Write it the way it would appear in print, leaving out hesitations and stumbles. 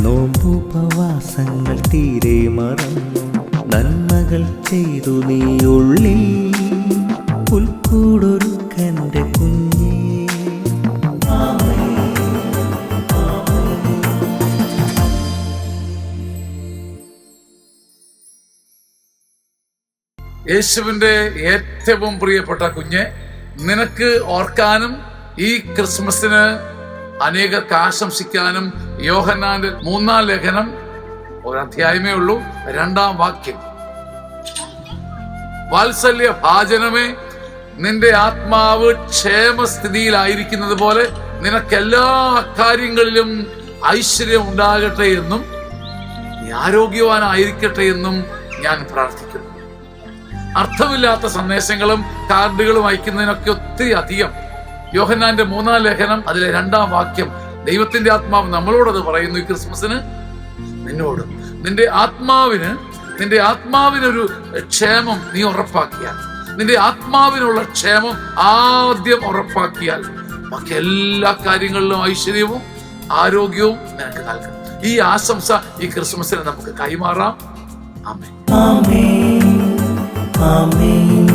നോമ്പുപവാസങ്ങൾ തീരെ മറന്നു, നന്മകൾ ചെയ്തു നീ ഉള്ളിൽ പുൽക്കൂടൊരുക്കൻ്റെ കുഞ്ഞേ. യേശുവിൻ്റെ ഏറ്റവും പ്രിയപ്പെട്ട കുഞ്ഞെ, നിനക്ക് ഓർക്കാനും ഈ ക്രിസ്മസിന് അനേകർക്ക് ആശംസിക്കാനും യോഹന്നാന്റെ 3-ാം ലേഖനം ഒരധ്യായമേ ഉള്ളൂ, 2-ാം വാക്യം. വാത്സല്യ ഭാജനമേ, നിന്റെ ആത്മാവ് ക്ഷേമസ്ഥിതിയിലായിരിക്കുന്നത് പോലെ നിനക്കെല്ലാ കാര്യങ്ങളിലും ഐശ്വര്യം ഉണ്ടാകട്ടെ എന്നും നീ ആരോഗ്യവാനായിരിക്കട്ടെ എന്നും ഞാൻ പ്രാർത്ഥിക്കുന്നു. അർത്ഥമില്ലാത്ത സന്ദേശങ്ങളും കാർഡുകളും അയക്കുന്നതിനൊക്കെ ഒത്തിരി അധികം യോഹന്നാന്റെ 3-ാം ലേഖനം അതിലെ 2-ാം വാക്യം, ദൈവത്തിന്റെ ആത്മാവ് നമ്മളോടത് പറയുന്നു. ഈ ക്രിസ്മസിന് നിന്നോടും നിന്റെ ആത്മാവിനൊരു ക്ഷേമം നീ ഉറപ്പാക്കിയാൽ, നിന്റെ ആത്മാവിനുള്ള ക്ഷേമം ആദ്യം ഉറപ്പാക്കിയാൽ, ബാക്കി എല്ലാ കാര്യങ്ങളിലും ഐശ്വര്യവും ആരോഗ്യവും നിനക്ക് നൽകും. ഈ ആശംസ ഈ ക്രിസ്മസിന് നമുക്ക് കൈമാറാം. ആമേൻ. ആമേൻ. ആമേൻ.